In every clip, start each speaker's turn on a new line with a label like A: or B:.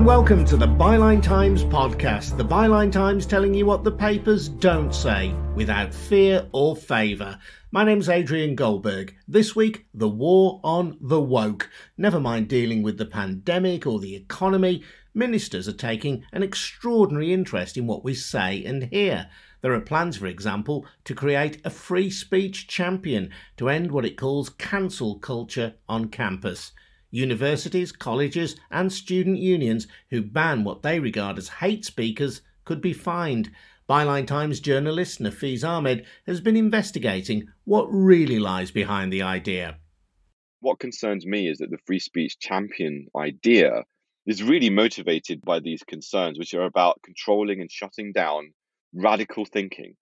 A: welcome to the Byline Times podcast. The Byline Times telling you what the papers don't say, without fear or favour. My name's Adrian Goldberg. This week, the war on the woke. Never mind dealing with the pandemic or the economy, ministers are taking an extraordinary interest in what we say and hear. There are plans, for example, to create a free speech champion to end what it calls cancel culture on campus. Universities, colleges and student unions who ban what they regard as hate speakers could be fined. Bylines Times journalist Nafeez Ahmed has been investigating what really lies behind the idea.
B: What concerns me is that the free speech champion idea is really motivated by these concerns, which are about controlling and shutting down radical thinking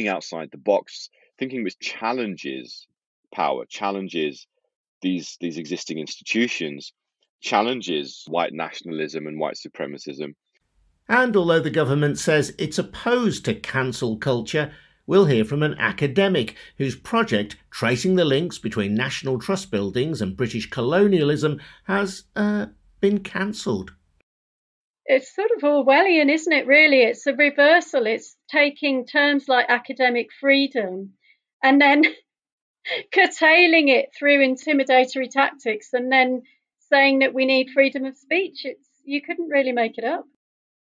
B: outside the box, thinking which challenges power, challenges these existing institutions, challenges white nationalism and white supremacism.
A: And although the government says it's opposed to cancel culture, we'll hear from an academic whose project tracing the links between National Trust buildings and British colonialism has been cancelled.
C: It's sort of Orwellian, isn't it, really? It's a reversal. It's taking terms like academic freedom and then curtailing it through intimidatory tactics and then saying that we need freedom of speech. You couldn't really make it up.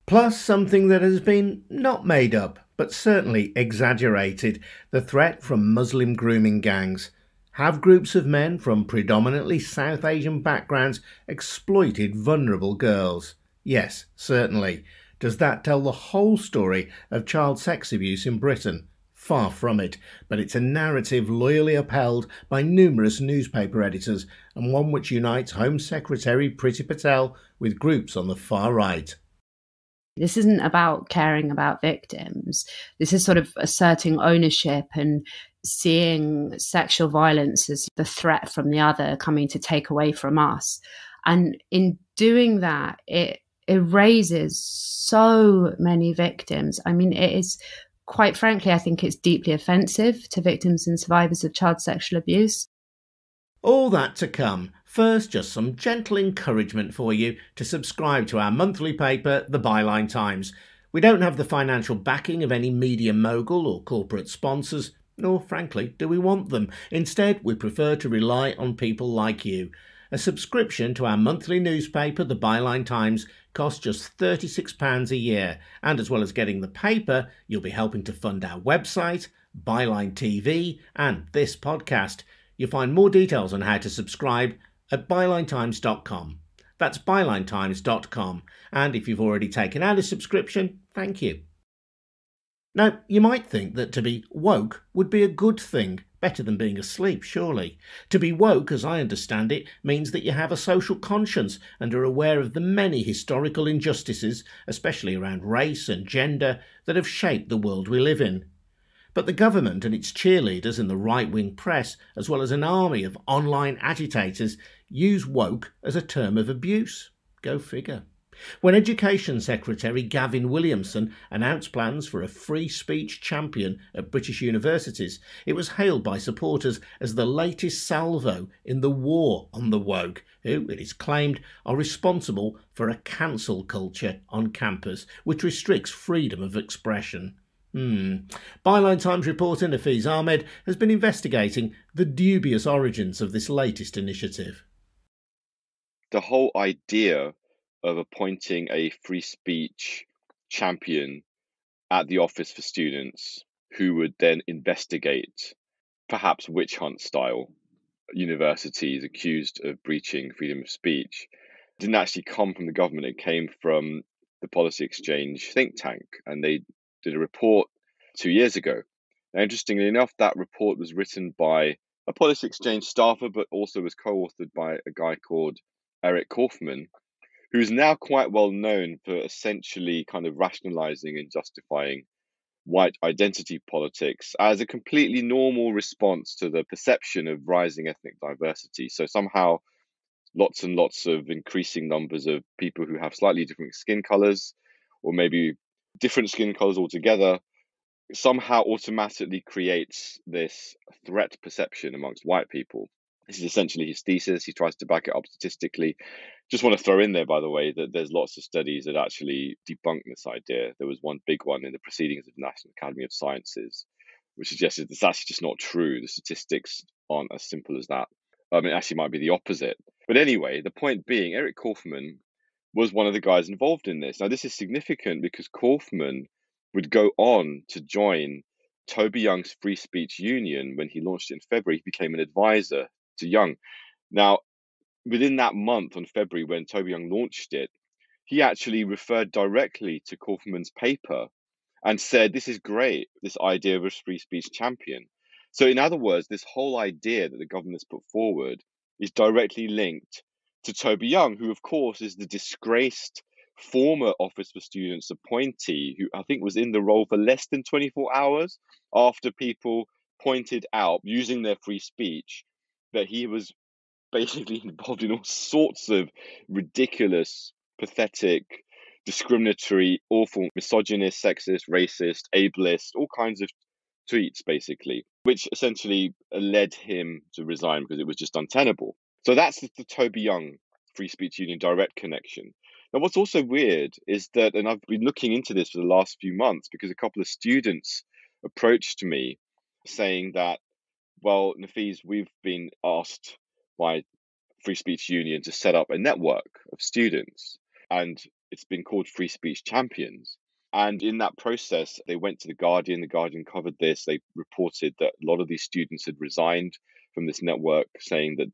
A: Plus something that has been not made up, but certainly exaggerated, the threat from Muslim grooming gangs. Have groups of men from predominantly South Asian backgrounds exploited vulnerable girls? Yes, certainly. Does that tell the whole story of child sex abuse in Britain? Far from it, but it's a narrative loyally upheld by numerous newspaper editors and one which unites Home Secretary Priti Patel with groups on the far right.
D: This isn't about caring about victims. This is sort of asserting ownership and seeing sexual violence as the threat from the other coming to take away from us. And in doing that, it erases so many victims. I mean, it is, quite frankly, I think it's deeply offensive to victims and survivors of child sexual abuse.
A: All that to come. First, just some gentle encouragement for you to subscribe to our monthly paper, The Byline Times. We don't have the financial backing of any media mogul or corporate sponsors, nor, frankly, do we want them. Instead, we prefer to rely on people like you. A subscription to our monthly newspaper, The Bylines Times, costs just £36 a year. And as well as getting the paper, you'll be helping to fund our website, Byline TV, and this podcast. You'll find more details on how to subscribe at bylinetimes.com. That's bylinetimes.com. And if you've already taken out a subscription, thank you. Now, you might think that to be woke would be a good thing, better than being asleep, surely. To be woke, as I understand it, means that you have a social conscience and are aware of the many historical injustices, especially around race and gender, that have shaped the world we live in. But the government and its cheerleaders in the right-wing press, as well as an army of online agitators, use woke as a term of abuse. Go figure. When Education Secretary Gavin Williamson announced plans for a free speech champion at British universities, it was hailed by supporters as the latest salvo in the war on the woke, who, it is claimed, are responsible for a cancel culture on campus, which restricts freedom of expression. Byline Times reporter Nafeez Ahmed has been investigating the dubious origins of this latest initiative.
B: The whole idea of appointing a free speech champion at the Office for Students who would then investigate, perhaps witch hunt style, universities accused of breaching freedom of speech didn't actually come from the government. It came from the Policy Exchange think tank, and they did a report 2 years ago. Now, interestingly enough, that report was written by a Policy Exchange staffer, but also was co-authored by a guy called Eric Kaufman, who's now quite well known for essentially kind of rationalizing and justifying white identity politics as a completely normal response to the perception of rising ethnic diversity. So somehow lots and lots of increasing numbers of people who have slightly different skin colors, or maybe different skin colors altogether, somehow automatically creates this threat perception amongst white people. This is essentially his thesis. He tries to back it up statistically. Just want to throw in there, by the way, that there's lots of studies that actually debunk this idea. There was one big one in the Proceedings of the National Academy of Sciences, which suggested it's actually just not true. The statistics aren't as simple as that. It actually might be the opposite. But anyway, the point being, Eric Kaufmann was one of the guys involved in this. Now, this is significant because Kaufmann would go on to join Toby Young's Free Speech Union when he launched it in February. He became an advisor to Young. Now, within that month, on February, when Toby Young launched it, he actually referred directly to Kaufmann's paper and said, this is great, this idea of a free speech champion. So in other words, this whole idea that the government has put forward is directly linked to Toby Young, who of course is the disgraced former Office for Students appointee, who I think was in the role for less than 24 hours after people pointed out, using their free speech, that he was basically involved in all sorts of ridiculous, pathetic, discriminatory, awful, misogynist, sexist, racist, ableist, all kinds of tweets, basically, which essentially led him to resign because it was just untenable. So that's the Toby Young Free Speech Union direct connection. Now, what's also weird is that, and I've been looking into this for the last few months because a couple of students approached me saying that, well, Nafeez, we've been asked by Free Speech Union to set up a network of students, and it's been called Free Speech Champions. And in that process, they went to The Guardian covered this. They reported that a lot of these students had resigned from this network, saying that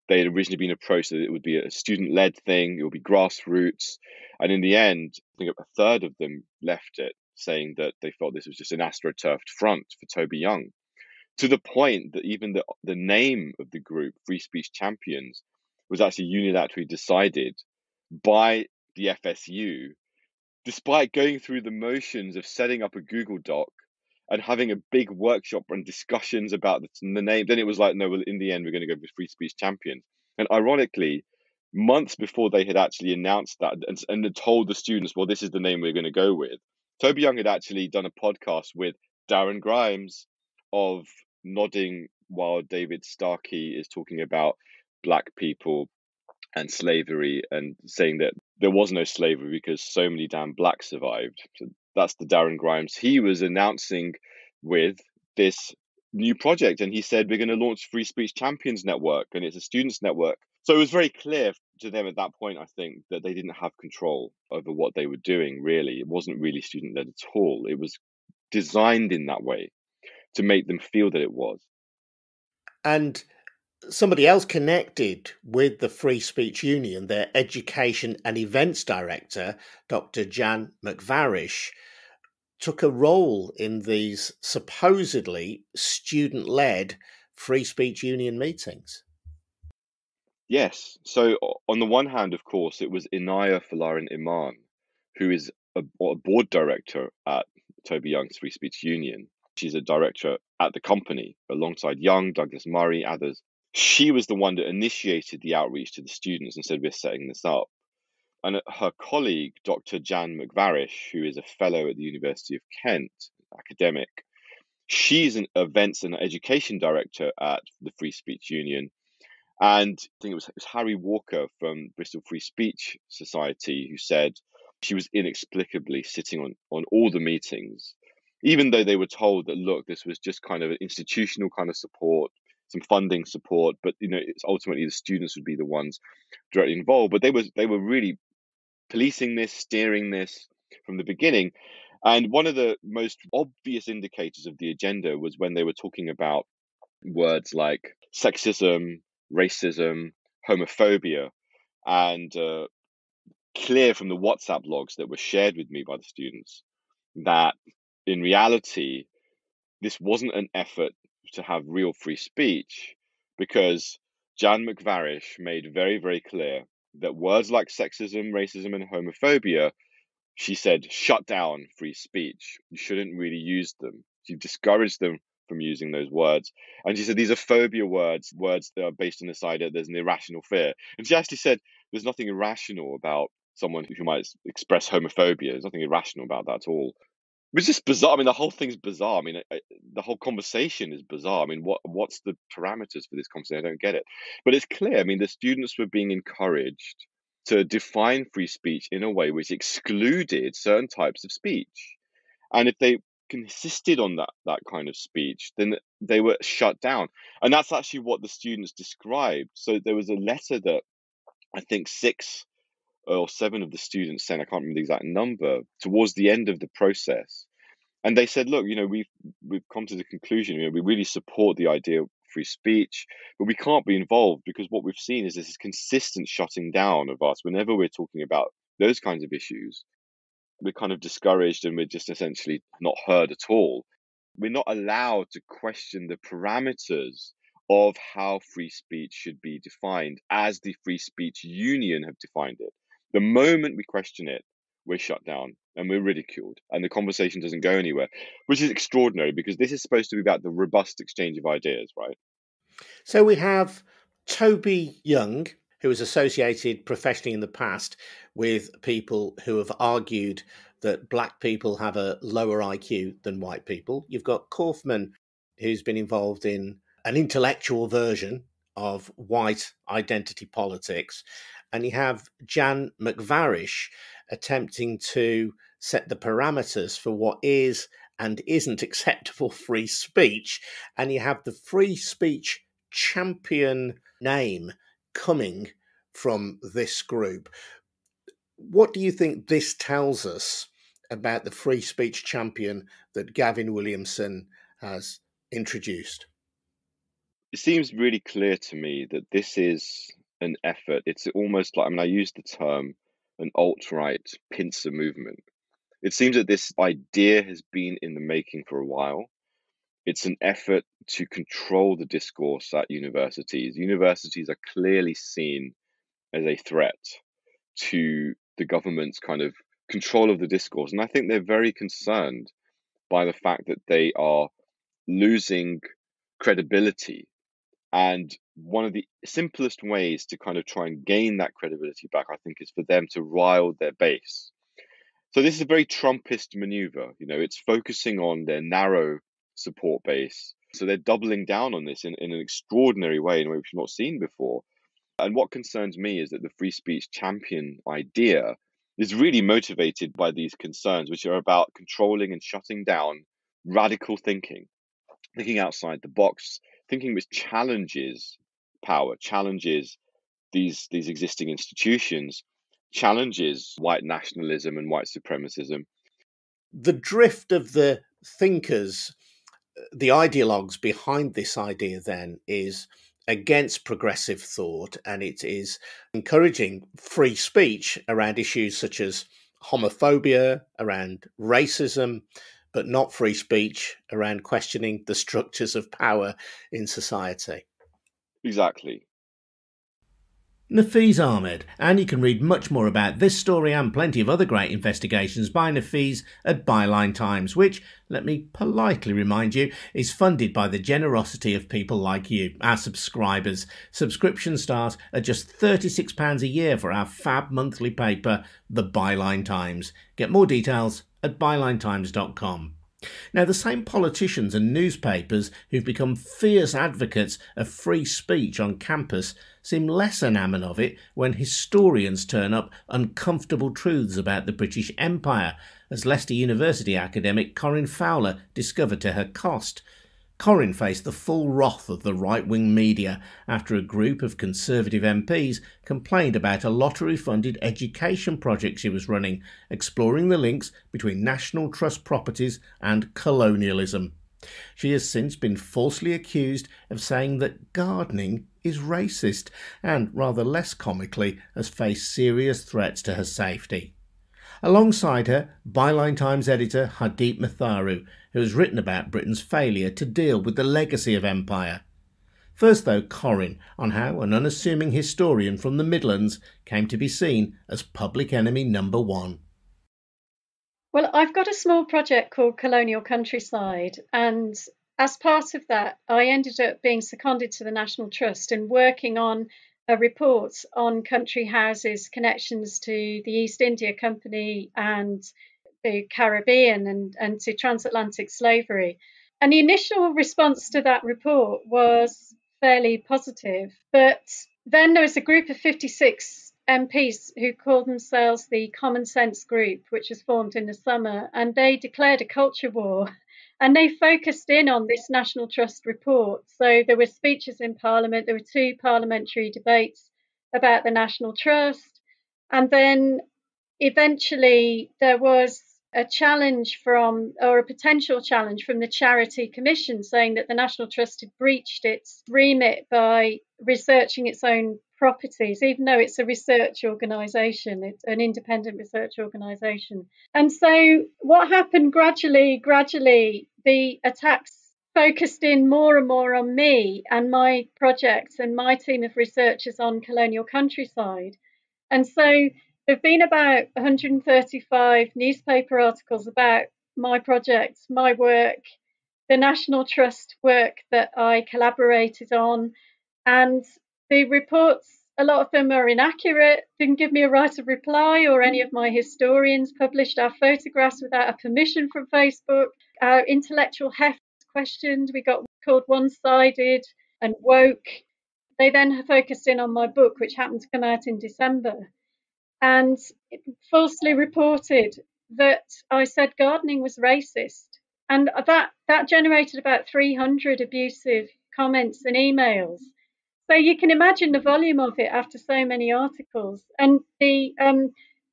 B: they had originally been approached that it would be a student-led thing, it would be grassroots. And in the end, I think a third of them left it, saying that they felt this was just an astroturfed front for Toby Young, to the point that even the name of the group, Free Speech Champions, was actually unilaterally decided by the FSU, despite going through the motions of setting up a Google Doc and having a big workshop and discussions about the name. Then it was like, no, well, in the end, we're going to go with Free Speech Champions. And ironically, months before they had actually announced that and had told the students, well, this is the name we're going to go with, Toby Young had actually done a podcast with Darren Grimes of Nodding while David Starkey is talking about Black people and slavery and saying that there was no slavery because so many damn blacks survived. So that's the Darren Grimes he was announcing with this new project. And he said, we're going to launch Free Speech Champions Network, and it's a students network. So it was very clear to them at that point, I think, that they didn't have control over what they were doing, really. It wasn't really student-led at all. It was designed in that way to make them feel that it was.
A: And somebody else connected with the Free Speech Union, their education and events director, Dr Jan McVarish, took a role in these supposedly student-led Free Speech Union meetings.
B: Yes. So on the one hand, of course, it was Inaya Folarin Iman, who is a board director at Toby Young's Free Speech Union. She's a director at the company alongside Young, Douglas Murray, others. She was the one that initiated the outreach to the students and said, we're setting this up. And her colleague, Dr. Jan McVarish, who is a fellow at the University of Kent, academic, she's an events and education director at the Free Speech Union. And I think it was Harry Walker from Bristol Free Speech Society who said she was inexplicably sitting on all the meetings, even though they were told that, look, this was just kind of an institutional kind of support, some funding support, but it's ultimately the students would be the ones directly involved. But they were really policing this, steering this from the beginning. And one of the most obvious indicators of the agenda was when they were talking about words like sexism, racism, homophobia, and clear from the WhatsApp logs that were shared with me by the students that in reality, this wasn't an effort to have real free speech, because Jan McVarish made very, very clear that words like sexism, racism, and homophobia, she said, shut down free speech. You shouldn't really use them. She discouraged them from using those words. And she said, these are phobia words that are based on this idea there's an irrational fear. And she actually said, there's nothing irrational about someone who might express homophobia. There's nothing irrational about that at all. Which is bizarre. I mean, the whole thing's bizarre. I mean, the whole conversation is bizarre. I mean, what's the parameters for this conversation? I don't get it. But it's clear. I mean, the students were being encouraged to define free speech in a way which excluded certain types of speech. And if they insisted on that kind of speech, then they were shut down. And that's actually what the students described. So there was a letter that I think 6 or 7 of the students sent, I can't remember the exact number, towards the end of the process. And they said, look, we've come to the conclusion, we really support the idea of free speech, but we can't be involved because what we've seen is this consistent shutting down of us whenever we're talking about those kinds of issues. We're kind of discouraged and we're just essentially not heard at all. We're not allowed to question the parameters of how free speech should be defined as the Free Speech Union have defined it. The moment we question it, we're shut down and we're ridiculed and the conversation doesn't go anywhere, which is extraordinary because this is supposed to be about the robust exchange of ideas, right?
A: So we have Toby Young, who is associated professionally in the past with people who have argued that black people have a lower IQ than white people. You've got Kaufman, who's been involved in an intellectual version of white identity politics. And you have Jan McVarish attempting to set the parameters for what is and isn't acceptable free speech. And you have the free speech champion name coming from this group. What do you think this tells us about the free speech champion that Gavin Williamson has introduced?
B: It seems really clear to me that this is an effort. It's almost like, I use the term an alt-right pincer movement. It seems that this idea has been in the making for a while. It's an effort to control the discourse at universities. Universities are clearly seen as a threat to the government's kind of control of the discourse. And I think they're very concerned by the fact that they are losing credibility. And one of the simplest ways to kind of try and gain that credibility back, I think, is for them to rile their base. So this is a very Trumpist maneuver. It's focusing on their narrow support base. So they're doubling down on this in an extraordinary way, in a way we've not seen before. And what concerns me is that the free speech champion idea is really motivated by these concerns, which are about controlling and shutting down radical thinking outside the box, thinking which challenges power, challenges these existing institutions, challenges white nationalism and white supremacism.
A: The drift of the thinkers, the ideologues behind this idea then is against progressive thought, and it is encouraging free speech around issues such as homophobia, around racism, but not free speech around questioning the structures of power in society.
B: Exactly.
A: Nafeez Ahmed, and you can read much more about this story and plenty of other great investigations by Nafeez at Bylines Times, which, let me politely remind you, is funded by the generosity of people like you, our subscribers. Subscriptions start at just £36 a year for our fab monthly paper, The Bylines Times. Get more details at bylinetimes.com. Now, the same politicians and newspapers who've become fierce advocates of free speech on campus seem less enamoured of it when historians turn up uncomfortable truths about the British Empire, as Leicester University academic Corinne Fowler discovered to her cost. Corinne faced the full wrath of the right-wing media after a group of Conservative MPs complained about a lottery-funded education project she was running, exploring the links between National Trust properties and colonialism. She has since been falsely accused of saying that gardening is racist and, rather less comically, has faced serious threats to her safety. Alongside her, Bylines Times editor Hardeep Matharu, who has written about Britain's failure to deal with the legacy of empire. First, though, Corinne, on how an unassuming historian from the Midlands came to be seen as public enemy number one.
C: Well, I've got a small project called Colonial Countryside, and as part of that, I ended up being seconded to the National Trust and working on a report on country houses' connections to the East India Company and to Caribbean and to transatlantic slavery. And the initial response to that report was fairly positive. But then there was a group of 56 MPs who called themselves the Common Sense Group, which was formed in the summer, and they declared a culture war. And they focused in on this National Trust report. So there were speeches in Parliament, there were 2 parliamentary debates about the National Trust. And then eventually there was a challenge or a potential challenge from the Charity Commission saying that the National Trust had breached its remit by researching its own properties, even though it's a research organisation, it's an independent research organisation. And so what happened gradually, the attacks focused in more and more on me and my projects and my team of researchers on colonial countryside. And so there have been about 135 newspaper articles about my projects, my work, the National Trust work that I collaborated on. And the reports, a lot of them are inaccurate, didn't give me a right of reply, or any of my historians published our photographs without a permission from Facebook. Our intellectual heft was questioned. We got called one-sided and woke. They then focused in on my book, which happened to come out in December, and falsely reported that I said gardening was racist. And that generated about 300 abusive comments and emails. So you can imagine the volume of it after so many articles. And the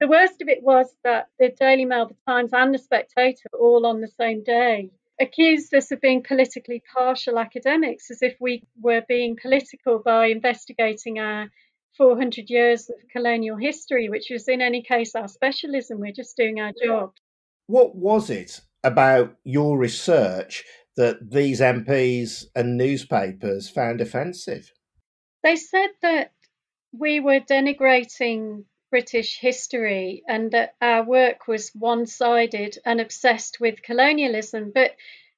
C: worst of it was that the Daily Mail, the Times and the Spectator, all on the same day, accused us of being politically partial academics, as if we were being political by investigating our 400 years of colonial history, which was in any case our specialism. We're just doing our job.
A: What was it about your research that these MPs and newspapers found offensive?
C: They said that we were denigrating British history and that our work was one-sided and obsessed with colonialism. But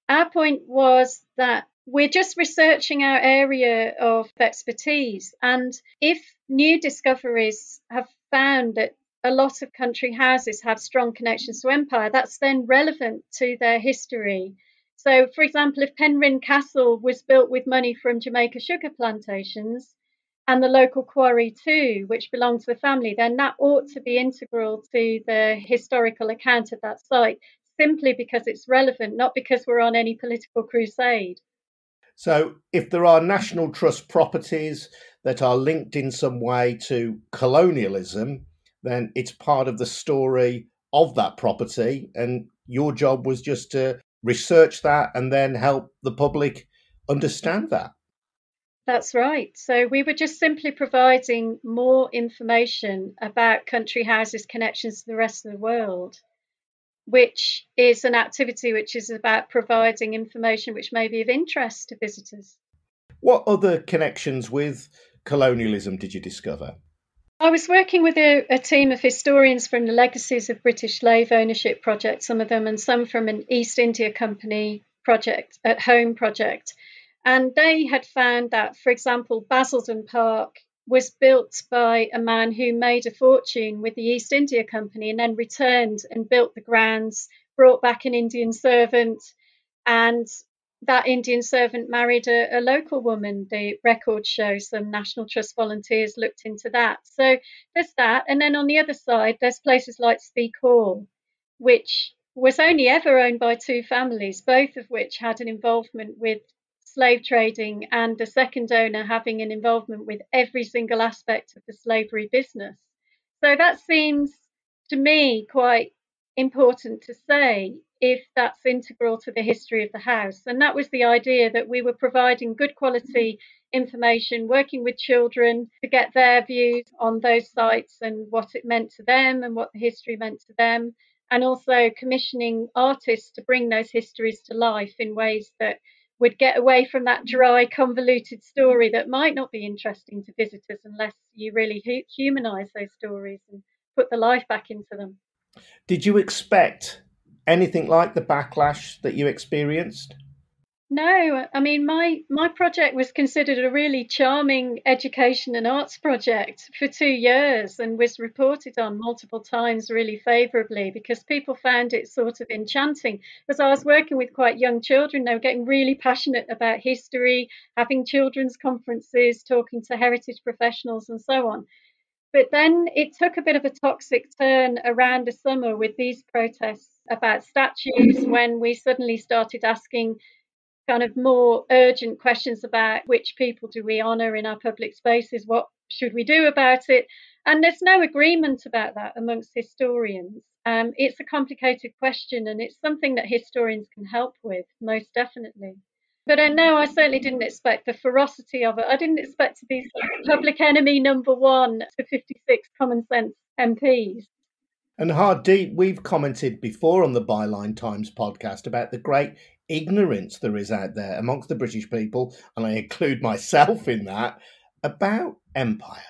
C: our point was that we're just researching our area of expertise. And if new discoveries have found that a lot of country houses have strong connections to empire, that's then relevant to their history. So, for example, if Penrhyn Castle was built with money from Jamaica sugar plantations and the local quarry too, which belonged to the family, then that ought to be integral to the historical account of that site, simply because it's relevant, not because we're on any political crusade.
A: So if there are National Trust properties that are linked in some way to colonialism, then it's part of the story of that property. And your job was just to research that and then help the public understand that.
C: That's right. So we were just simply providing more information about country houses' connections to the rest of the world, which is an activity which is about providing information which may be of interest to visitors.
A: What other connections with colonialism did you discover?
C: I was working with a team of historians from the Legacies of British Slave Ownership project, some of them, and some from an East India Company project, at home project. And they had found that, for example, Basildon Park was built by a man who made a fortune with the East India Company and then returned and built the grounds, brought back an Indian servant, and that Indian servant married a local woman. The record shows some National Trust volunteers looked into that. So there's that. And then on the other side, there's places like Speke Hall, which was only ever owned by 2 families, both of which had an involvement with slave trading, and the second owner having an involvement with every single aspect of the slavery business. So that seems to me quite important to say, if that's integral to the history of the house. And that was the idea, that we were providing good quality information, working with children to get their views on those sites and what it meant to them and what the history meant to them, and also commissioning artists to bring those histories to life in ways that would get away from that dry, convoluted story that might not be interesting to visitors unless you really humanise those stories and put the life back into them.
A: Did you expect anything like the backlash that you experienced?
C: No, I mean, my project was considered a really charming education and arts project for 2 years and was reported on multiple times really favourably because people found it sort of enchanting. Because I was working with quite young children, they were getting really passionate about history, having children's conferences, talking to heritage professionals and so on. But then it took a bit of a toxic turn around the summer with these protests about statues when we suddenly started asking kind of more urgent questions about which people do we honour in our public spaces, what should we do about it? And there's no agreement about that amongst historians. It's a complicated question and it's something that historians can help with, most definitely. But no, I certainly didn't expect the ferocity of it. I didn't expect to be public enemy number one to 56 common sense MPs.
A: And Hardeep, we've commented before on the Byline Times podcast about the great ignorance there is out there amongst the British people, and I include myself in that, about empire.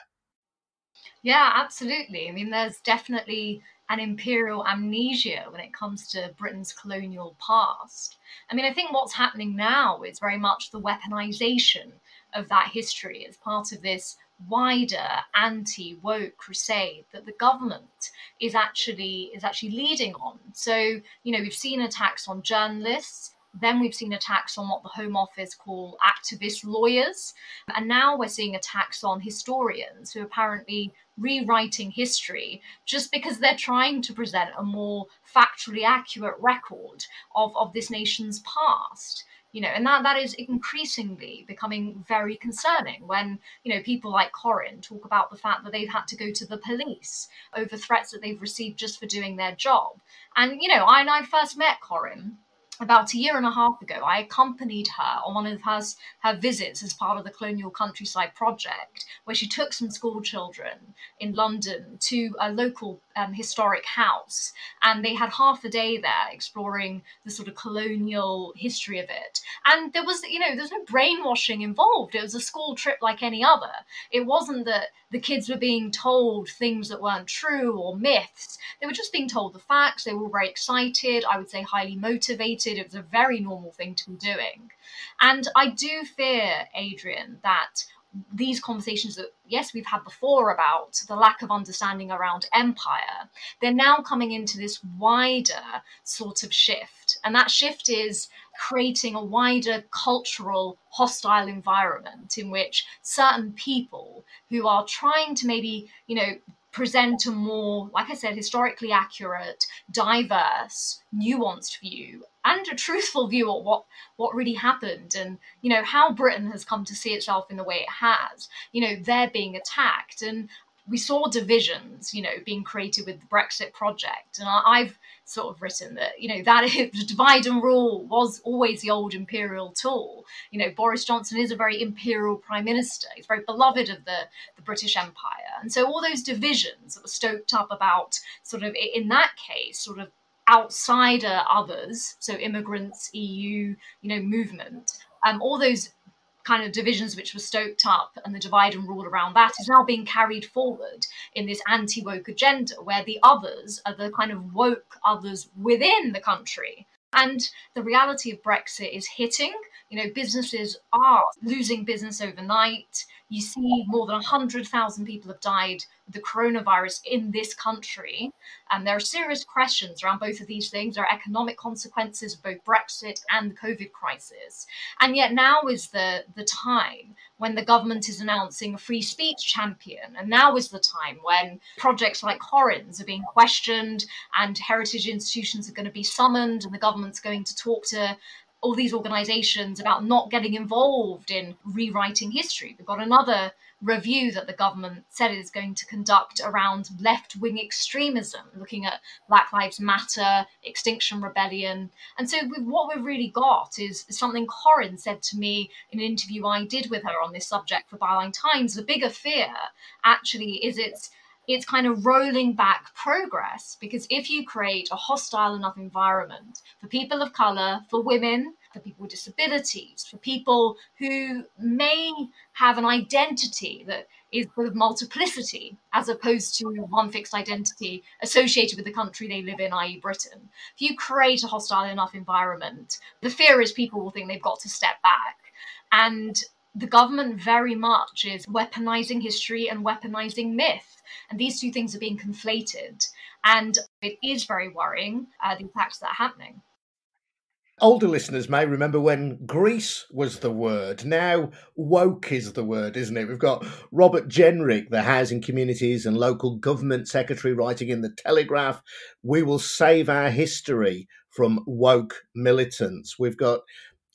E: Yeah, absolutely. I mean, there's definitely an imperial amnesia when it comes to Britain's colonial past. I mean, I think what's happening now is very much the weaponization of that history as part of this wider anti-woke crusade that the government is actually leading on. So, we've seen attacks on journalists. Then we've seen attacks on what the Home Office call activist lawyers. And now we're seeing attacks on historians who are apparently rewriting history just because they're trying to present a more factually accurate record of this nation's past. And that is increasingly becoming very concerning when, people like Corinne talk about the fact that they've had to go to the police over threats that they've received just for doing their job. And, I first met Corinne about a year and a half ago. I accompanied her on one of her visits as part of the Colonial Countryside Project, where she took some school children in London to a local historic house. And they had half a day there exploring the sort of colonial history of it. And there was no brainwashing involved. It was a school trip like any other. It wasn't that the kids were being told things that weren't true or myths. They were just being told the facts. They were very excited, I would say highly motivated. It was a very normal thing to be doing. And I do fear, Adrian, that these conversations that, yes, we've had before about the lack of understanding around empire, they're now coming into this wider sort of shift. And that shift is creating a wider cultural hostile environment in which certain people who are trying to maybe, present a more, like I said, historically accurate, diverse, nuanced view and a truthful view of what really happened and, how Britain has come to see itself in the way it has. They're being attacked. And we saw divisions, being created with the Brexit project. And I've sort of written that, that divide and rule was always the old imperial tool. Boris Johnson is a very imperial prime minister. He's very beloved of the British Empire. And so all those divisions that were stoked up about sort of, in that case, sort of outsider others, so immigrants, EU, movement, all those kind of divisions which were stoked up and the divide and rule around that is now being carried forward in this anti-woke agenda where the others are the kind of woke others within the country. And the reality of Brexit is hitting. Businesses are losing business overnight. You see more than 100,000 people have died with the coronavirus in this country. And there are serious questions around both of these things. There are economic consequences of both Brexit and the COVID crisis. And yet now is the time when the government is announcing a free speech champion. And now is the time when projects like Corinne's are being questioned and heritage institutions are going to be summoned and the government's going to talk to all these organizations about not getting involved in rewriting history. We've got another review that the government said it is going to conduct around left-wing extremism, looking at Black Lives Matter, Extinction Rebellion. And so what we've really got is something Corinne said to me in an interview I did with her on this subject for Bylines Times. The bigger fear actually is it's kind of rolling back progress, because if you create a hostile enough environment for people of colour, for women, for people with disabilities, for people who may have an identity that is sort of multiplicity as opposed to one fixed identity associated with the country they live in, i.e. Britain. If you create a hostile enough environment, the fear is people will think they've got to step back. And the government very much is weaponizing history and weaponizing myth. And these two things are being conflated. And it is very worrying, the attacks that are happening.
A: Older listeners may remember when Greece was the word. Now woke is the word, isn't it? We've got Robert Jenrick, the Housing, Communities and Local Government Secretary, writing in the Telegraph, "We will save our history from woke militants." We've got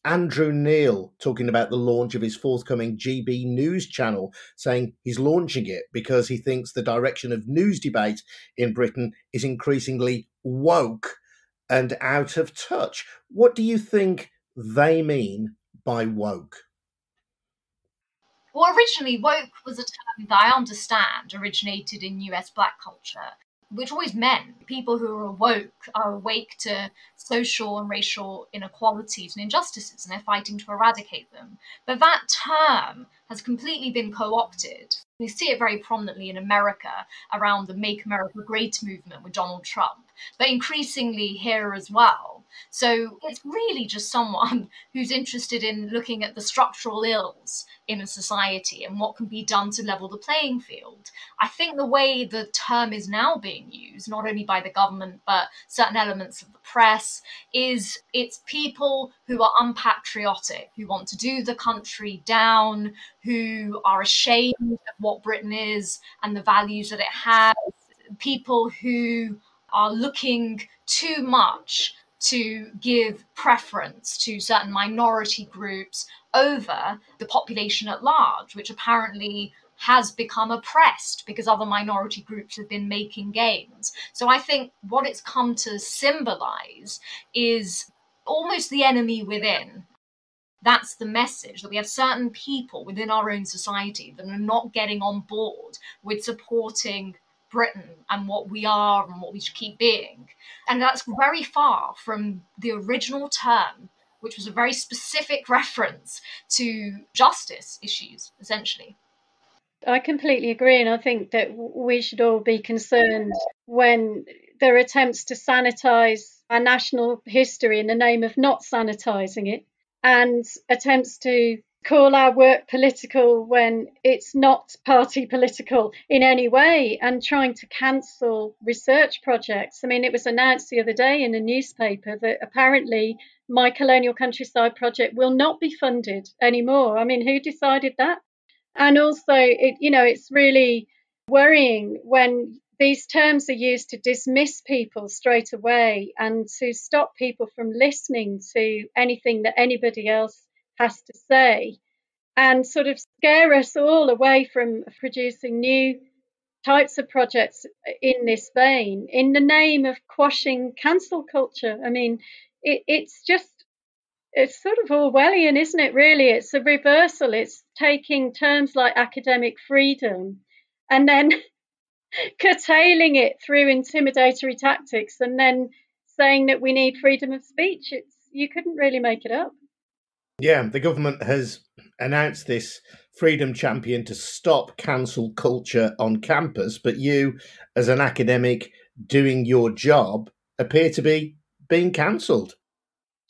A: Andrew Neil talking about the launch of his forthcoming GB News channel, saying he's launching it because he thinks the direction of news debate in Britain is increasingly woke and out of touch. What do you think they mean by woke?
E: Well, originally, woke was a term that I understand originated in US Black culture, which always meant people who are awake to social and racial inequalities and injustices, and they're fighting to eradicate them. But that term has completely been co-opted. We see it very prominently in America around the Make America Great movement with Donald Trump, but increasingly here as well. So it's really just someone who's interested in looking at the structural ills in a society and what can be done to level the playing field. I think the way the term is now being used, not only by the government, but certain elements of the press, is it's people who are unpatriotic, who want to do the country down, who are ashamed of what Britain is and the values that it has, people who are looking too much to give preference to certain minority groups over the population at large, which apparently has become oppressed because other minority groups have been making gains. So I think what it's come to symbolize is almost the enemy within. That's the message, that we have certain people within our own society that are not getting on board with supporting Britain and what we are and what we should keep being. And that's very far from the original term, which was a very specific reference to justice issues, essentially.
C: I completely agree, and I think that we should all be concerned when there are attempts to sanitise our national history in the name of not sanitising it, and attempts to call our work political when it's not party political in any way, and trying to cancel research projects. I mean, it was announced the other day in a newspaper that apparently my Colonial Countryside project will not be funded anymore. I mean, who decided that? And also, it's really worrying when these terms are used to dismiss people straight away and to stop people from listening to anything that anybody else has to say, and sort of scare us all away from producing new types of projects in this vein in the name of quashing cancel culture. I mean, it's sort of Orwellian, isn't it, really? It's a reversal. It's taking terms like academic freedom and then curtailing it through intimidatory tactics and then saying that we need freedom of speech. You couldn't really make it up.
A: Yeah, the government has announced this freedom champion to stop cancel culture on campus, but you, as an academic doing your job, appear to be being cancelled.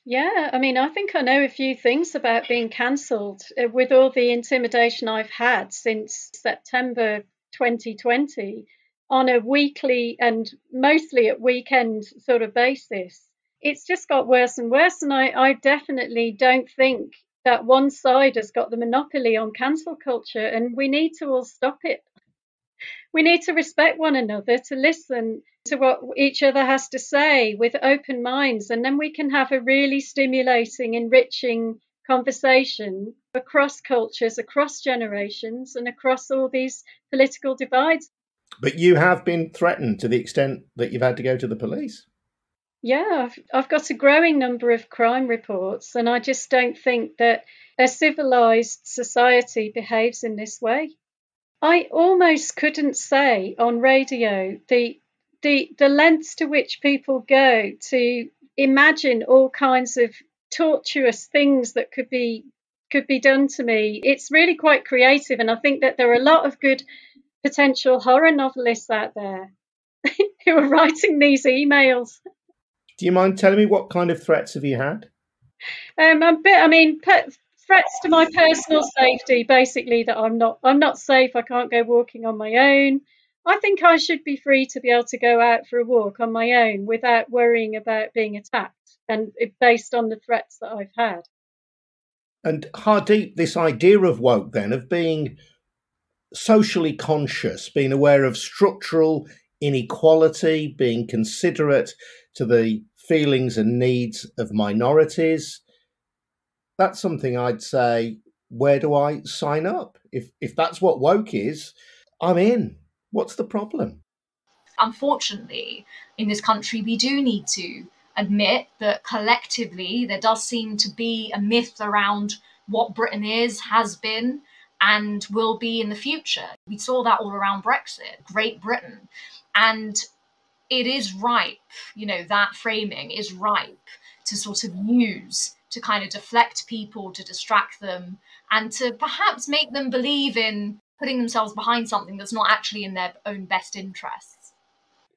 C: Yeah, I mean, I think I know a few things about being cancelled with all the intimidation I've had since September 2020 on a weekly and mostly at weekend sort of basis. It's just got worse and worse, and I definitely don't think that one side has got the monopoly on cancel culture, and we need to all stop it. We need to respect one another, to listen to what each other has to say with open minds, and then we can have a really stimulating, enriching conversation across cultures, across generations, and across all these political divides.
A: But you have been threatened to the extent that you've had to go to the police.
C: Yeah, I've got a growing number of crime reports, and I just don't think that a civilized society behaves in this way. I almost couldn't say on radio the lengths to which people go to imagine all kinds of tortuous things that could be could be done to me. It's really quite creative, and I think that there are a lot of good potential horror novelists out there who are writing these emails.
A: Do you mind telling me what kind of threats have you had?
C: Threats to my personal safety, basically that I'm not safe. I can't go walking on my own. I think I should be free to be able to go out for a walk on my own without worrying about being attacked, and based on the threats that I've had.
A: And Hardeep, this idea of woke then, of being socially conscious, being aware of structural inequality, being considerate to the feelings and needs of minorities, that's something I'd say, where do I sign up? If that's what woke is, I'm in. What's the problem?
E: Unfortunately, in this country, we do need to admit that collectively there does seem to be a myth around what Britain is, has been, and will be in the future. We saw that all around Brexit, Great Britain. And it is ripe, that framing is ripe to sort of use to kind of deflect people, to distract them, and to perhaps make them believe in putting themselves behind something that's not actually in their own best interests.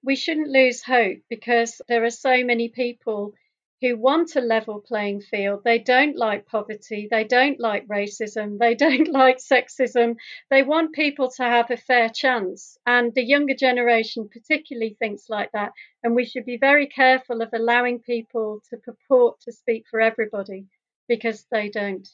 C: We shouldn't lose hope, because there are so many people who want a level playing field. They don't like poverty. They don't like racism. They don't like sexism. They want people to have a fair chance. And the younger generation particularly thinks like that. And we should be very careful of allowing people to purport to speak for everybody, because they don't.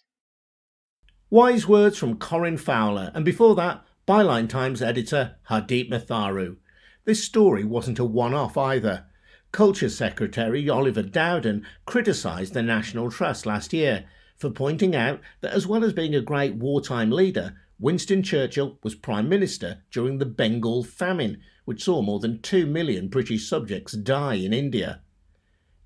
A: Wise words from Corinne Fowler, and before that, Bylines Times editor Hardeep Matharu. This story wasn't a one-off either. Culture Secretary Oliver Dowden criticised the National Trust last year for pointing out that as well as being a great wartime leader, Winston Churchill was Prime Minister during the Bengal famine, which saw more than 2 million British subjects die in India.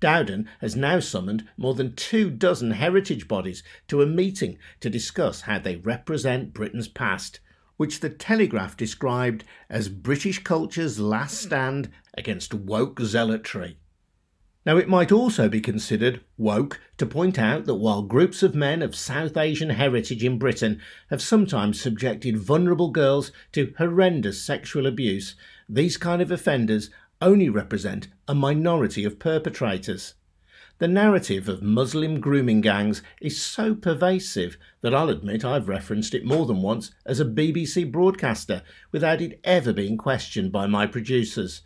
A: Dowden has now summoned more than 24 heritage bodies to a meeting to discuss how they represent Britain's past, which the Telegraph described as British culture's last stand against woke zealotry. Now, it might also be considered woke to point out that while groups of men of South Asian heritage in Britain have sometimes subjected vulnerable girls to horrendous sexual abuse, these kind of offenders only represent a minority of perpetrators. The narrative of Muslim grooming gangs is so pervasive that I'll admit I've referenced it more than once as a BBC broadcaster without it ever being questioned by my producers.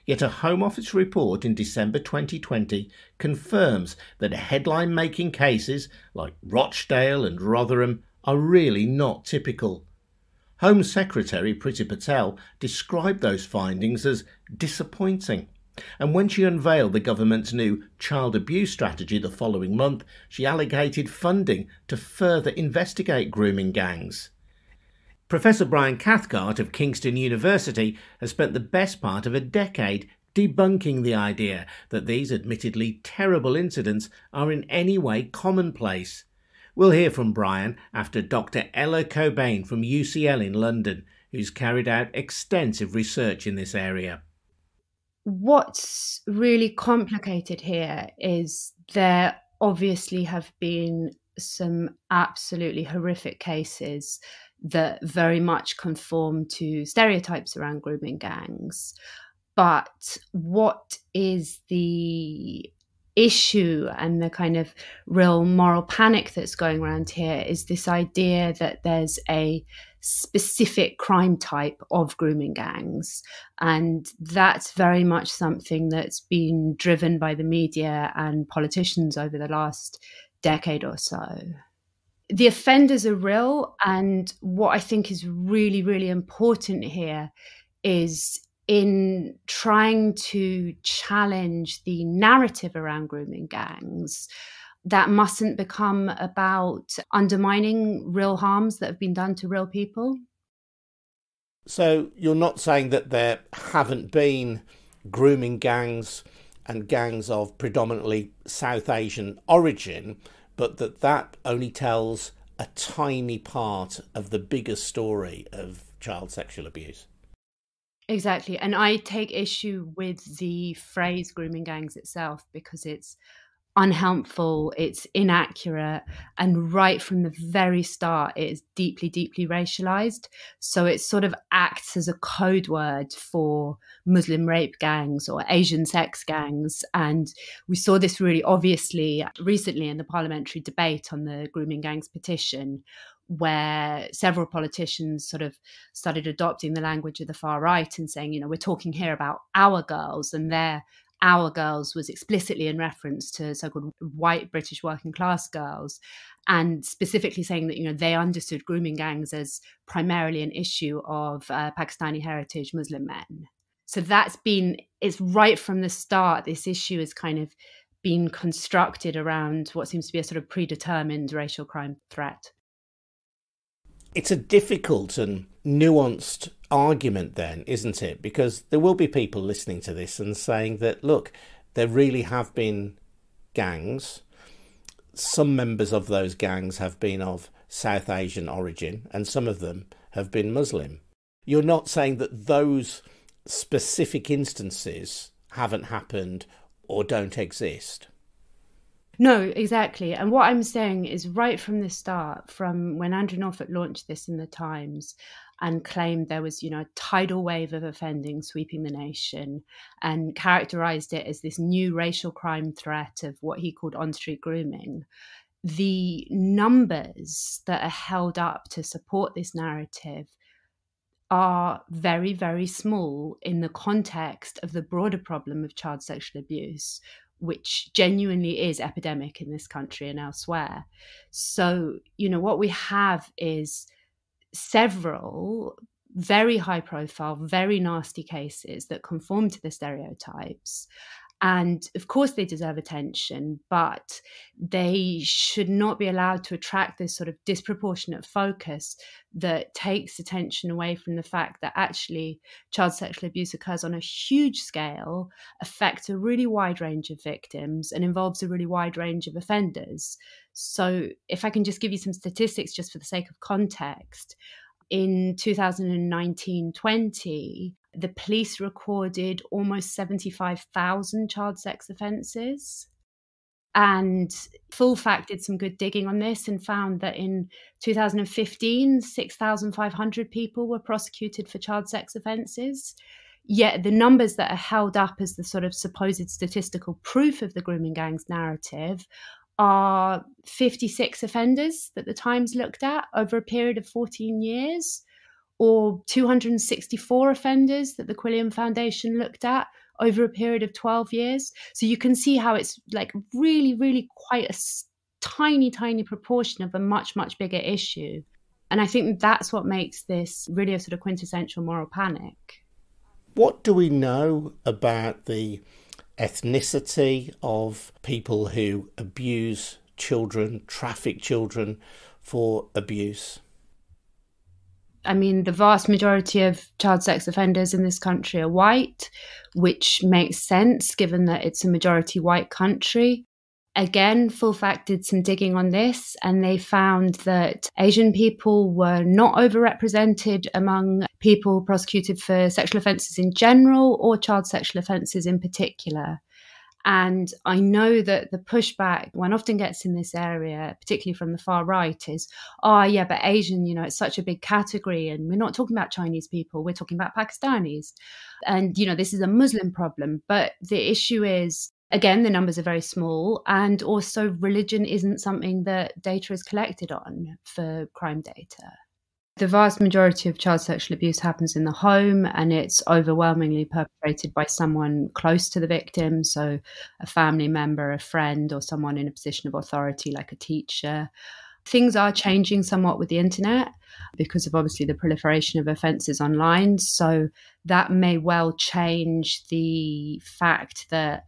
A: Yet a Home Office report in December 2020 confirms that headline-making cases like Rochdale and Rotherham are really not typical. Home Secretary Priti Patel described those findings as disappointing. And when she unveiled the government's new child abuse strategy the following month, she allocated funding to further investigate grooming gangs. Professor Brian Cathcart of Kingston University has spent the best part of a decade debunking the idea that these admittedly terrible incidents are in any way commonplace. We'll hear from Brian after Dr Ella Cockbain from UCL in London, who's carried out extensive research in this area.
D: What's really complicated here is there obviously have been some absolutely horrific cases that very much conform to stereotypes around grooming gangs. But what is the issue and the kind of real moral panic that's going around here is this idea that there's a specific crime type of grooming gangs, and that's very much something that's been driven by the media and politicians over the last decade or so. The offenders are real, and what I think is really, really important here is in trying to challenge the narrative around grooming gangs, that mustn't become about undermining real harms that have been done to real people.
A: So you're not saying that there haven't been grooming gangs and gangs of predominantly South Asian origin, but that only tells a tiny part of the bigger story of child sexual abuse?
D: Exactly. And I take issue with the phrase grooming gangs itself, because it's unhelpful, it's inaccurate, and right from the very start, it is deeply, deeply racialized. So it sort of acts as a code word for Muslim rape gangs or Asian sex gangs. And we saw this really obviously recently in the parliamentary debate on the grooming gangs petition, where several politicians sort of started adopting the language of the far right and saying, we're talking here about our girls, and our girls was explicitly in reference to so-called white British working class girls, and specifically saying that, they understood grooming gangs as primarily an issue of Pakistani heritage Muslim men. So it's right from the start, this issue has kind of been constructed around what seems to be a sort of predetermined racial crime threat.
A: It's a difficult and nuanced argument then, isn't it? Because there will be people listening to this and saying that, look, there really have been gangs. Some members of those gangs have been of South Asian origin, and some of them have been Muslim. You're not saying that those specific instances haven't happened or don't exist.
D: No, exactly. And what I'm saying is right from the start, from when Andrew Norfolk launched this in the Times and claimed there was, a tidal wave of offending sweeping the nation, and characterised it as this new racial crime threat of what he called on-street grooming, the numbers that are held up to support this narrative are very, very small in the context of the broader problem of child sexual abuse, which genuinely is epidemic in this country and elsewhere. So, what we have is several very high profile, very nasty cases that conform to the stereotypes. And of course they deserve attention, but they should not be allowed to attract this sort of disproportionate focus that takes attention away from the fact that actually child sexual abuse occurs on a huge scale, affects a really wide range of victims, and involves a really wide range of offenders. So if I can just give you some statistics just for the sake of context, in 2019-20, the police recorded almost 75,000 child sex offences. And Full Fact did some good digging on this and found that in 2015, 6,500 people were prosecuted for child sex offences. Yet the numbers that are held up as the sort of supposed statistical proof of the grooming gangs narrative are 56 offenders that the Times looked at over a period of 14 years, or 264 offenders that the Quilliam Foundation looked at over a period of 12 years. So you can see how it's like really, really quite a tiny, tiny proportion of a much, much bigger issue. And I think that's what makes this really a sort of quintessential moral panic.
A: What do we know about the ethnicity of people who abuse children, traffic children for abuse?
D: I mean, the vast majority of child sex offenders in this country are white, which makes sense given that it's a majority white country. Again, Full Fact did some digging on this, and they found that Asian people were not overrepresented among people prosecuted for sexual offences in general or child sexual offences in particular. And I know that the pushback one often gets in this area, particularly from the far right, is, but Asian, it's such a big category, and we're not talking about Chinese people, we're talking about Pakistanis. And, this is a Muslim problem. But the issue is, again, the numbers are very small, and also religion isn't something that data is collected on for crime data. The vast majority of child sexual abuse happens in the home, and it's overwhelmingly perpetrated by someone close to the victim, so a family member, a friend, or someone in a position of authority like a teacher. Things are changing somewhat with the internet because of obviously the proliferation of offences online, so that may well change the fact that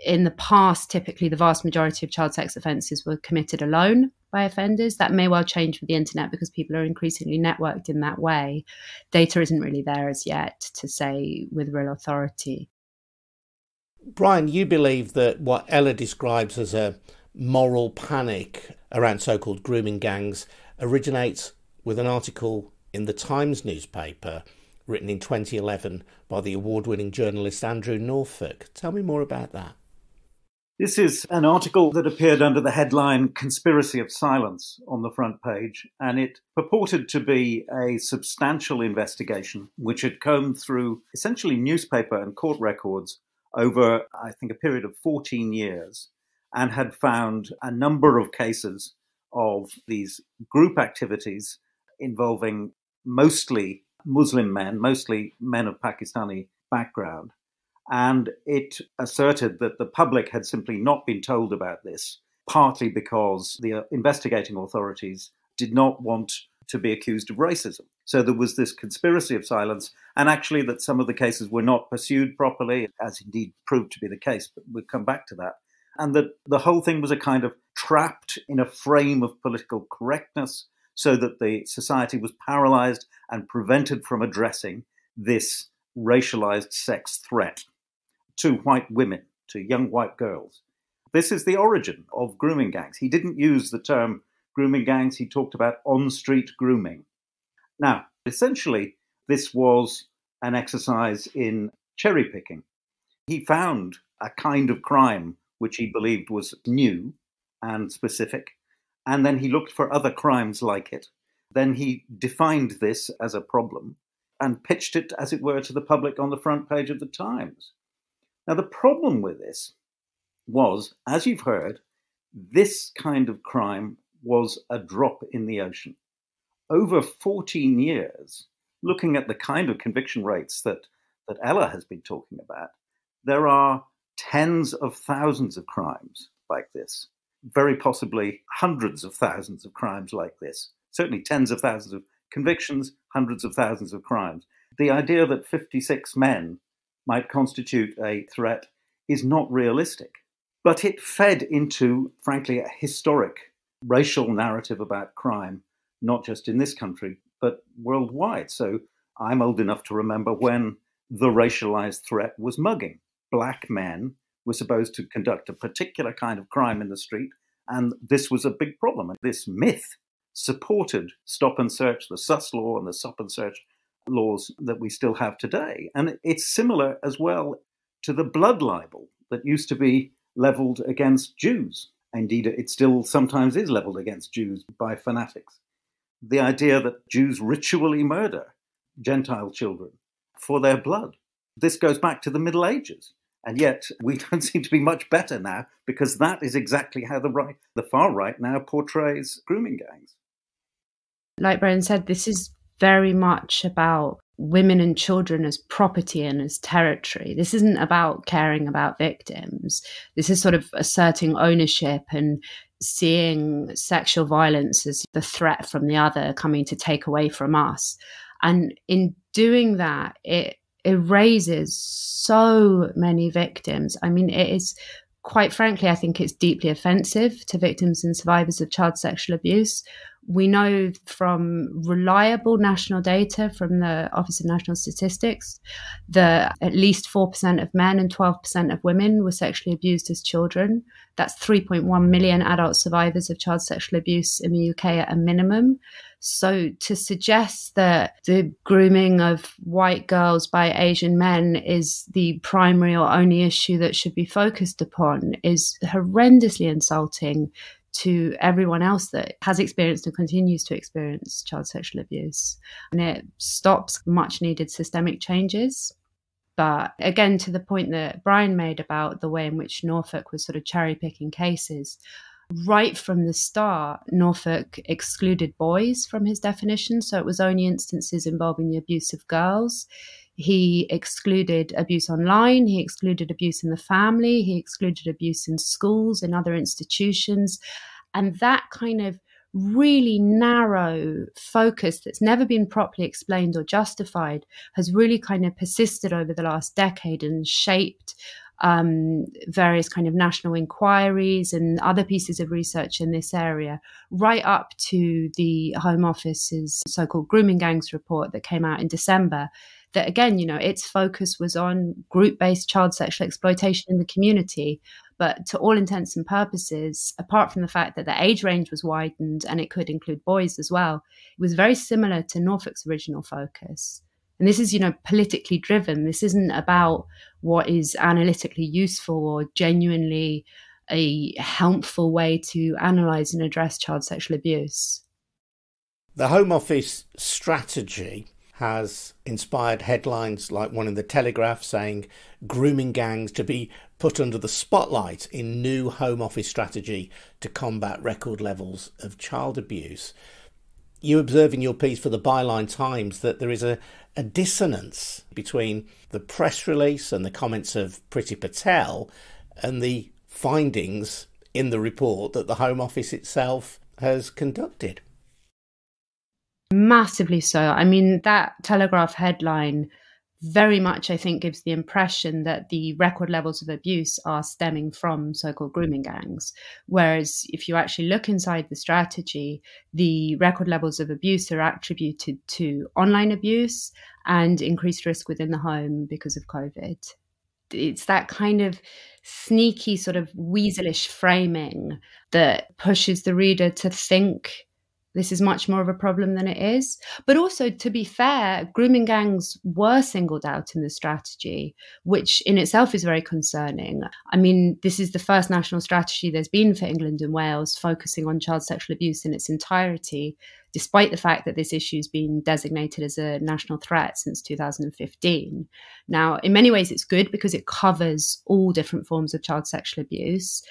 D: in the past, typically the vast majority of child sex offences were committed alone by offenders. That may well change with the internet because people are increasingly networked in that way. Data isn't really there as yet to say with real authority.
A: Brian, you believe that what Ella describes as a moral panic around so-called grooming gangs originates with an article in the Times newspaper written in 2011 by the award-winning journalist Andrew Norfolk. Tell me more about that.
F: This is an article that appeared under the headline Conspiracy of Silence on the front page, and it purported to be a substantial investigation which had combed through essentially newspaper and court records over, I think, a period of 14 years, and had found a number of cases of these group activities involving mostly Muslim men, mostly men of Pakistani background. And it asserted that the public had simply not been told about this, partly because the investigating authorities did not want to be accused of racism. So there was this conspiracy of silence, and actually that some of the cases were not pursued properly, as indeed proved to be the case, but we'll come back to that. And that the whole thing was a kind of trapped in a frame of political correctness, so that the society was paralyzed and prevented from addressing this racialized sex threat to white women, to young white girls. This is the origin of grooming gangs. He didn't use the term grooming gangs, he talked about on-street grooming. Now, essentially, this was an exercise in cherry-picking. He found a kind of crime which he believed was new and specific, and then he looked for other crimes like it. Then he defined this as a problem and pitched it, as it were, to the public on the front page of the Times. Now, the problem with this was, as you've heard, this kind of crime was a drop in the ocean. Over 14 years, looking at the kind of conviction rates that Ella has been talking about, there are tens of thousands of crimes like this, very possibly hundreds of thousands of crimes like this, certainly tens of thousands of convictions, hundreds of thousands of crimes. The idea that 56 men might constitute a threat is not realistic. But it fed into, frankly, a historic racial narrative about crime, not just in this country, but worldwide. So I'm old enough to remember when the racialized threat was mugging. Black men were supposed to conduct a particular kind of crime in the street, and this was a big problem. And this myth supported stop and search, the sus law and the stop and search laws that we still have today. And it's similar as well to the blood libel that used to be leveled against Jews. Indeed, it still sometimes is leveled against Jews by fanatics. The idea that Jews ritually murder Gentile children for their blood. This goes back to the Middle Ages. And yet we don't seem to be much better now, because that is exactly how the far right now portrays grooming gangs.
D: Like Brian said, this is very much about women and children as property and as territory. This isn't about caring about victims. This is sort of asserting ownership and seeing sexual violence as the threat from the other coming to take away from us. And in doing that, it erases so many victims. I mean, it is, quite frankly, I think it's deeply offensive to victims and survivors of child sexual abuse. We know from reliable national data from the Office of National Statistics that at least 4% of men and 12% of women were sexually abused as children. That's 3.1 million adult survivors of child sexual abuse in the UK at a minimum. So to suggest that the grooming of white girls by Asian men is the primary or only issue that should be focused upon is horrendously insulting to everyone else that has experienced and continues to experience child sexual abuse. And it stops much needed systemic changes. But again, to the point that Brian made about the way in which Norfolk was sort of cherry picking cases, right from the start, Norfolk excluded boys from his definition. So it was only instances involving the abuse of girls. He excluded abuse online. He excluded abuse in the family. He excluded abuse in schools and other institutions. And that kind of really narrow focus that's never been properly explained or justified has really kind of persisted over the last decade and shaped various kind of national inquiries and other pieces of research in this area, right up to the Home Office's so-called grooming gangs report that came out in December. That again, you know, its focus was on group-based child sexual exploitation in the community. But to all intents and purposes, apart from the fact that the age range was widened and it could include boys as well, it was very similar to Norfolk's original focus. And this is, politically driven. This isn't about what is analytically useful or genuinely a helpful way to analyse and address child sexual abuse.
A: The Home Office strategy has inspired headlines like one in the Telegraph saying grooming gangs to be put under the spotlight in new Home Office strategy to combat record levels of child abuse. You observe in your piece for the Bylines Times that there is a dissonance between the press release and the comments of Priti Patel and the findings in the report that the Home Office itself has conducted.
D: Massively so. I mean, that Telegraph headline very much, I think, gives the impression that the record levels of abuse are stemming from so-called grooming gangs. Whereas if you actually look inside the strategy, the record levels of abuse are attributed to online abuse and increased risk within the home because of COVID. It's that kind of sneaky sort of weaselish framing that pushes the reader to think this is much more of a problem than it is. But also, to be fair, grooming gangs were singled out in the strategy, which in itself is very concerning. I mean, this is the first national strategy there's been for England and Wales focusing on child sexual abuse in its entirety, despite the fact that this issue has been designated as a national threat since 2015. Now, in many ways, it's good because it covers all different forms of child sexual abuse.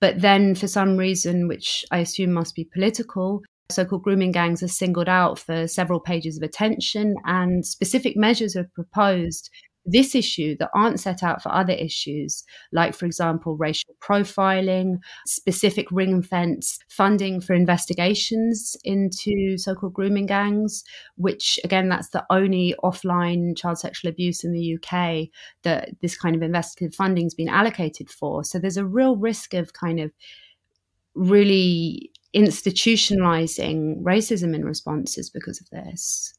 D: But then for some reason, which I assume must be political, so-called grooming gangs are singled out for several pages of attention, and specific measures are proposed for this issue that aren't set out for other issues, like, for example, racial profiling, specific ring-fence funding for investigations into so-called grooming gangs, which, again, that's the only offline child sexual abuse in the UK that this kind of investigative funding has been allocated for. So there's a real risk of kind of really institutionalizing racism in responses because of this.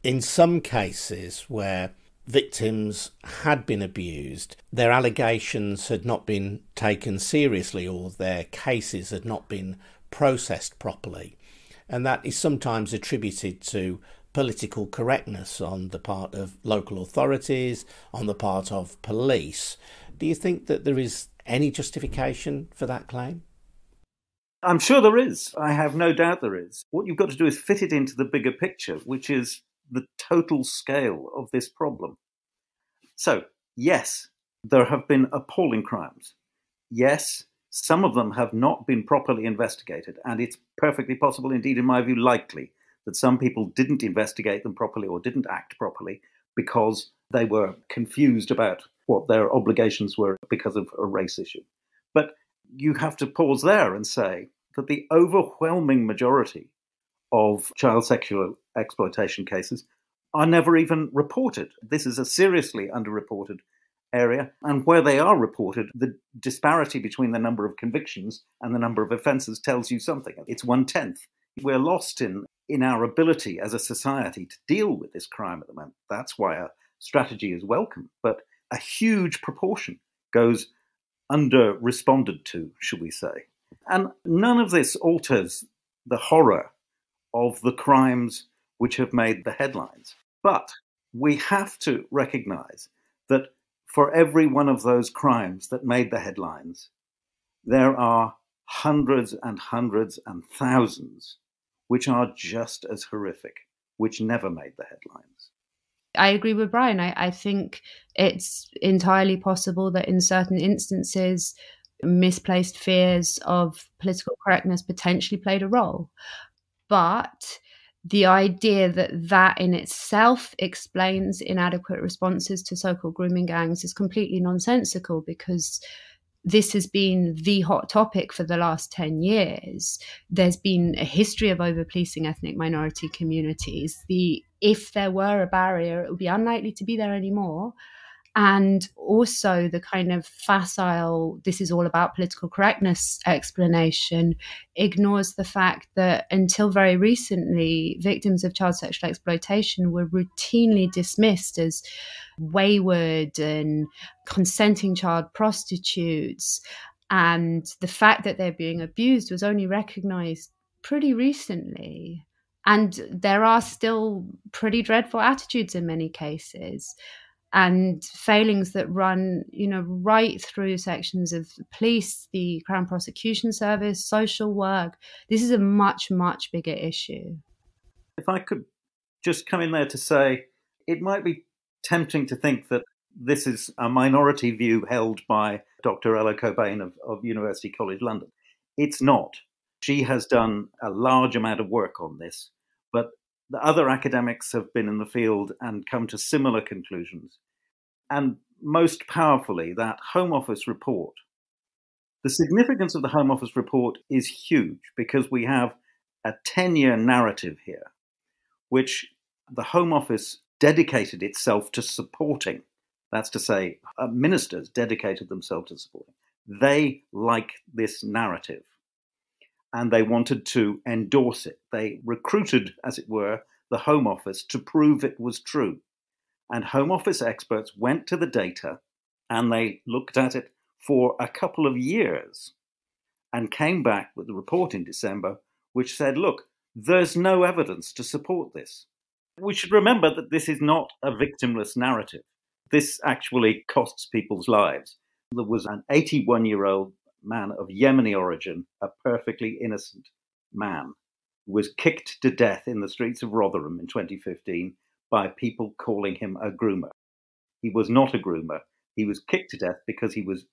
A: In some cases where victims had been abused, their allegations had not been taken seriously or their cases had not been processed properly. And that is sometimes attributed to political correctness on the part of local authorities, on the part of police. Do you think that there is any justification for that claim?
F: I'm sure there is. I have no doubt there is. What you've got to do is fit it into the bigger picture, which is the total scale of this problem. So, yes, there have been appalling crimes. Yes, some of them have not been properly investigated, and it's perfectly possible, indeed, in my view, likely, that some people didn't investigate them properly or didn't act properly because they were confused about what their obligations were because of a race issue. But you have to pause there and say that the overwhelming majority of child sexual exploitation cases are never even reported. This is a seriously underreported area, and where they are reported, the disparity between the number of convictions and the number of offences tells you something. It's 1/10. We're lost in our ability as a society to deal with this crime at the moment. That's why a strategy is welcome, but a huge proportion goes under-responded to, should we say. And none of this alters the horror of the crimes which have made the headlines. But we have to recognise that for every one of those crimes that made the headlines, there are hundreds and hundreds and thousands which are just as horrific, which never made the headlines.
D: I agree with Brian. I think it's entirely possible that in certain instances, misplaced fears of political correctness potentially played a role. But the idea that that in itself explains inadequate responses to so-called grooming gangs is completely nonsensical, because this has been the hot topic for the last 10 years. There's been a history of over-policing ethnic minority communities. If there were a barrier, it would be unlikely to be there anymore. And also the kind of facile, this is all about political correctness explanation ignores the fact that until very recently, victims of child sexual exploitation were routinely dismissed as wayward and consenting child prostitutes. And the fact that they're being abused was only recognised pretty recently. And there are still pretty dreadful attitudes in many cases, and failings that run, right through sections of the police, the Crown Prosecution Service, social work. This is a much, much bigger issue.
F: If I could just come in there to say, it might be tempting to think that this is a minority view held by Dr. Ella Cockbain of University College London. It's not. She has done a large amount of work on this, but the other academics have been in the field and come to similar conclusions. And most powerfully, that Home Office report. The significance of the Home Office report is huge because we have a 10-year narrative here, which the Home Office dedicated itself to supporting. That's to say, ministers dedicated themselves to supporting. They like this narrative, and they wanted to endorse it. They recruited, as it were, the Home Office to prove it was true. And Home Office experts went to the data and they looked at it for a couple of years and came back with a report in December which said, look, there's no evidence to support this. We should remember that this is not a victimless narrative. This actually costs people's lives. There was an 81-year-old man of Yemeni origin, a perfectly innocent man, who was kicked to death in the streets of Rotherham in 2015 by people calling him a groomer. He was not a groomer. He was kicked to death because he was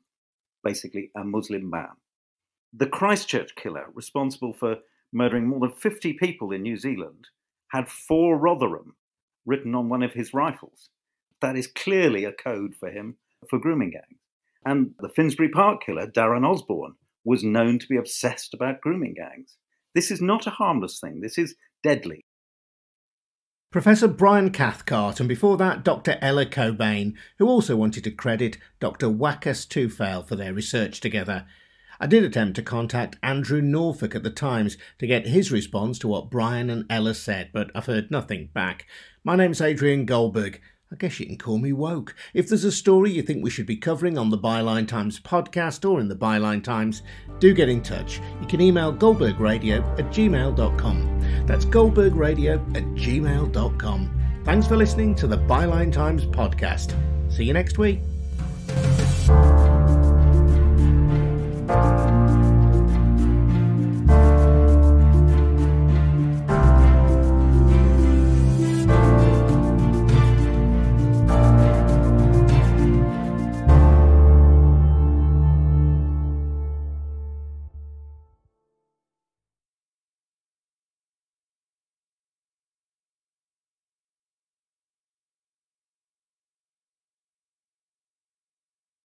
F: basically a Muslim man. The Christchurch killer, responsible for murdering more than 50 people in New Zealand, had 4 Rotherham written on one of his rifles. That is clearly a code for him for grooming gangs. And the Finsbury Park killer, Darren Osborne, was known to be obsessed about grooming gangs. This is not a harmless thing. This is deadly.
A: Professor Brian Cathcart, and before that Dr Ella Cockbain, who also wanted to credit Dr Wakas Tufel for their research together. I did attempt to contact Andrew Norfolk at the Times to get his response to what Brian and Ella said, but I've heard nothing back. My name's Adrian Goldberg. I guess you can call me woke. If there's a story you think we should be covering on the Byline Times podcast or in the Byline Times, do get in touch. You can email goldbergradio@gmail.com. That's goldbergradio@gmail.com. Thanks for listening to the Byline Times podcast. See you next week.